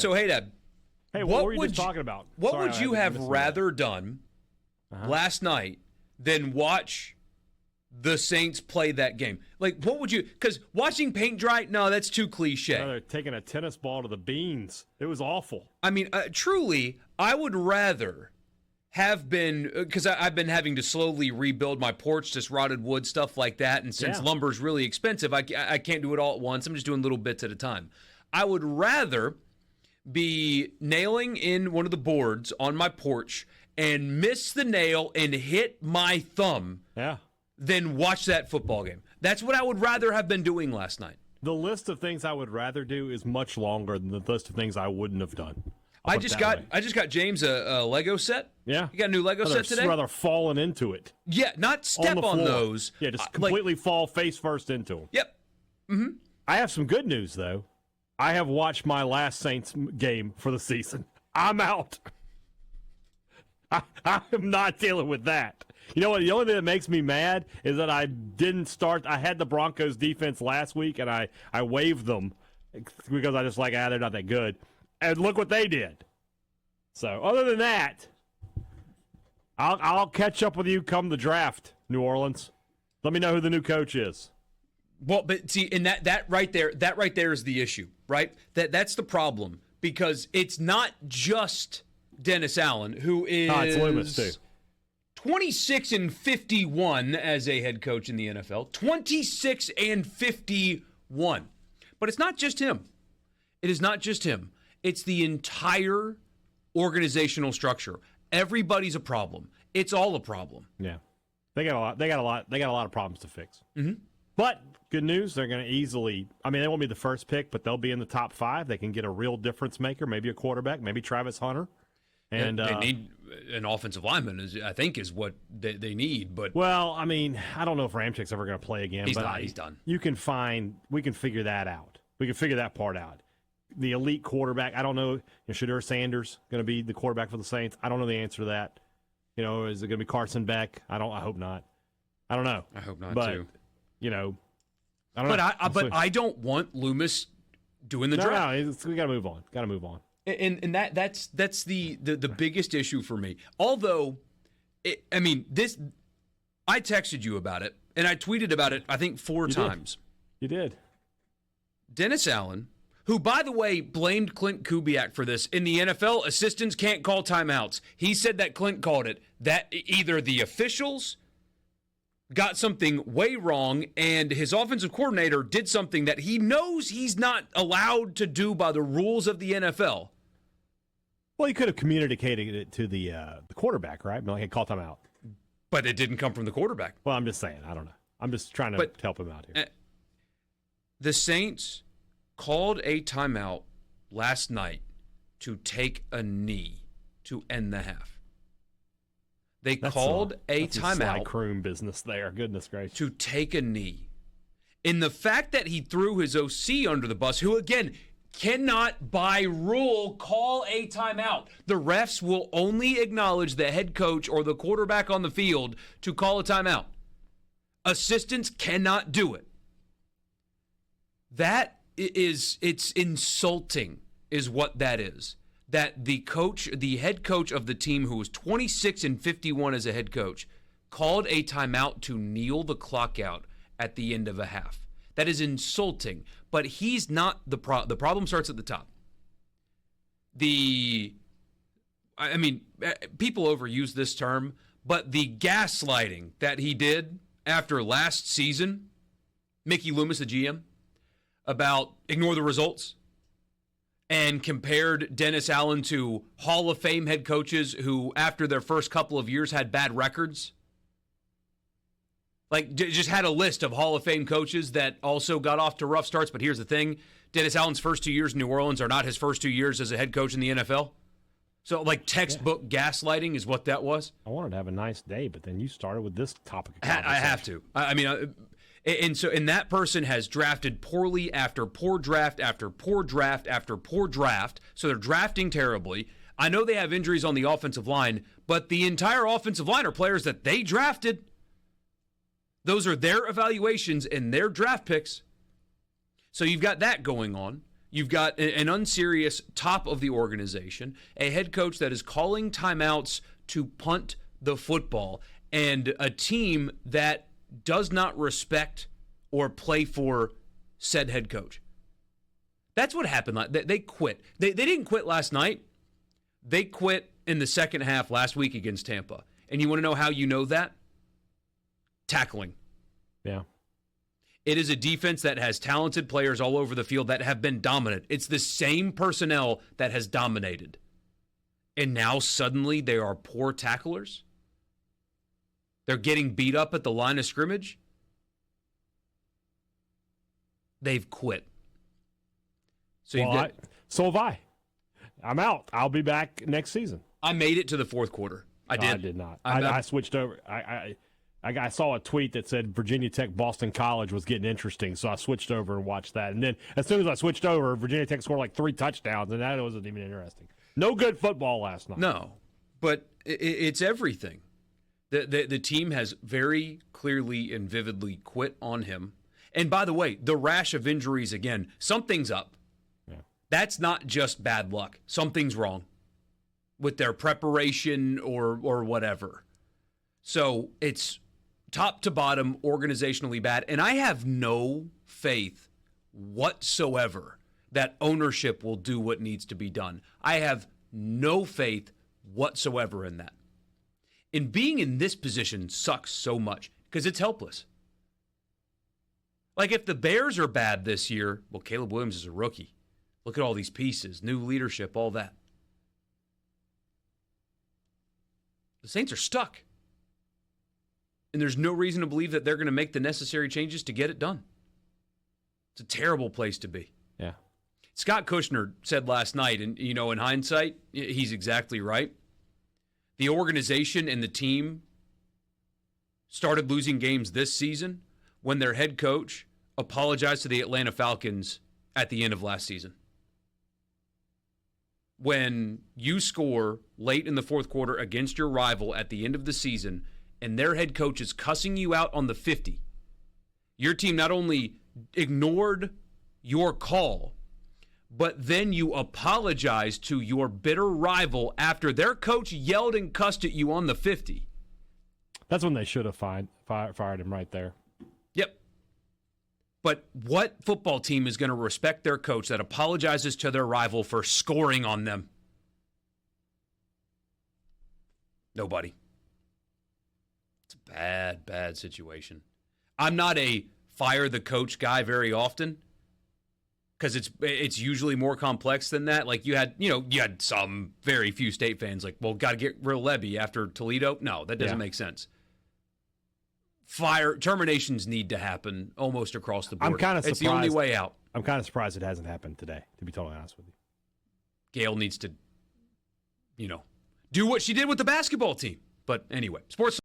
So, hey, Dad. Hey, what were you just talking about? What would you have rather done last night than watch the Saints play that game? Like, what would you... Because watching paint dry, no, that's too cliche. They're taking a tennis ball to the beans. It was awful. I mean, truly, I would rather have been... Because I've been having to slowly rebuild my porch, just rotted wood, stuff like that. And since lumber's really expensive, I can't do it all at once. I'm just doing little bits at a time. I would rather be nailing in one of the boards on my porch and miss the nail and hit my thumb than watch that football game. That's what I would rather have been doing last night. The list of things I would rather do is much longer than the list of things I wouldn't have done. I just got James a Lego set. Yeah. You got a new Lego set today? Rather falling into it. Yeah, not step on those. Yeah, just completely fall face first into them. Yep. Mm-hmm. I have some good news, though. I have watched my last Saints game for the season. I'm out. I am not dealing with that. You know what? The only thing that makes me mad is that I didn't start. I had the Broncos defense last week, and I waived them because I just they're not that good. And look what they did. So other than that, I'll catch up with you come the draft, New Orleans. Let me know who the new coach is. Well, but see, and that right there is the issue, right? That's the problem, because it's not just Dennis Allen, who is it's Loomis too. 26-51 as a head coach in the NFL. 26-51. But it's not just him. It is not just him. It's the entire organizational structure. Everybody's a problem. It's all a problem. Yeah. They got a lot of problems to fix. Mm-hmm. But good news, they're going to easily, they won't be the first pick, but they'll be in the top 5. They can get a real difference maker, maybe a quarterback, maybe Travis Hunter. And they need an offensive lineman, I think is what they need. But well, I don't know if Ramchek's ever going to play again. He's done. We can figure that out. We can figure that part out. The elite quarterback, I don't know. Shadur Sanders going to be the quarterback for the Saints? I don't know the answer to that. Is it going to be Carson Beck? I hope not. I don't know. I hope not too. I don't know. But I don't want Loomis doing the draft. No, we got to move on. And that's the biggest issue for me. Although, I texted you about it, and I tweeted about it, I think 4 times. You did. Dennis Allen, who, by the way, blamed Clint Kubiak for this. In the NFL, assistants can't call timeouts. He said that Clint called it. That either the officials got something way wrong, and his offensive coordinator did something that he knows he's not allowed to do by the rules of the NFL. Well, he could have communicated it to the quarterback, right? Hey, call timeout. But it didn't come from the quarterback. Well, I'm just saying. I don't know. I'm just trying to help him out here. The Saints called a timeout last night to take a knee to end the half. They called a timeout. Sly Croom business there. Goodness gracious. To take a knee. In the fact that he threw his OC under the bus, who, again, cannot by rule call a timeout. The refs will only acknowledge the head coach or the quarterback on the field to call a timeout. Assistants cannot do it. It's insulting is what that is. That the head coach of the team, who was 26-51 as a head coach, called a timeout to kneel the clock out at the end of a half. That is insulting, but he's not the problem. The problem starts at the top. People overuse this term, but the gaslighting that he did after last season, Mickey Loomis, the GM, about ignore the results, and compared Dennis Allen to Hall of Fame head coaches who, after their first couple of years, had bad records. Just had a list of Hall of Fame coaches that also got off to rough starts. But here's the thing. Dennis Allen's first 2 years in New Orleans are not his first 2 years as a head coach in the NFL. So, textbook gaslighting is what that was. I wanted to have a nice day, but then you started with this topic. I have to. And that person has drafted poorly after poor draft after poor draft after poor draft. So they're drafting terribly. I know they have injuries on the offensive line, but the entire offensive line are players that they drafted. Those are their evaluations and their draft picks. So you've got that going on. You've got an unserious top of the organization, a head coach that is calling timeouts to punt the football, and a team that does not respect or play for said head coach. That's what happened. They quit. They didn't quit last night. They quit in the second half last week against Tampa. And you want to know how you know that? Tackling. Yeah. It is a defense that has talented players all over the field that have been dominant. It's the same personnel that has dominated. And now suddenly they are poor tacklers? They're getting beat up at the line of scrimmage? They've quit. So have I. I'm out. I'll be back next season. I made it to the fourth quarter. I did not. I switched over. I saw a tweet that said Virginia Tech Boston College was getting interesting, so I switched over and watched that. And then as soon as I switched over, Virginia Tech scored like 3 touchdowns, and that wasn't even interesting. No good football last night. No, but it's everything. The team has very clearly and vividly quit on him. And by the way, the rash of injuries again, something's up. Yeah. That's not just bad luck. Something's wrong with their preparation or whatever. So it's top to bottom, organizationally bad. And I have no faith whatsoever that ownership will do what needs to be done. I have no faith whatsoever in that. And being in this position sucks so much because it's helpless. Like if the Bears are bad this year, well, Caleb Williams is a rookie. Look at all these pieces, new leadership, all that. The Saints are stuck. And there's no reason to believe that they're going to make the necessary changes to get it done. It's a terrible place to be. Yeah. Scott Kushner said last night, and in hindsight, he's exactly right. The organization and the team started losing games this season when their head coach apologized to the Atlanta Falcons at the end of last season. When you score late in the fourth quarter against your rival at the end of the season and their head coach is cussing you out on the 50, your team not only ignored your call, but then you apologize to your bitter rival after their coach yelled and cussed at you on the 50. That's when they should have fired him right there. Yep. But what football team is going to respect their coach that apologizes to their rival for scoring on them? Nobody. It's a bad, bad situation. I'm not a fire the coach guy very often because it's usually more complex than that. Like you had some very few State fans like, well, got to get rid of Lebby after Toledo. No, that doesn't make sense. Terminations need to happen almost across the board. I'm kind of surprised. It's the only way out. I'm kind of surprised it hasn't happened today, to be totally honest with you. Gail needs to, do what she did with the basketball team. But anyway, sports.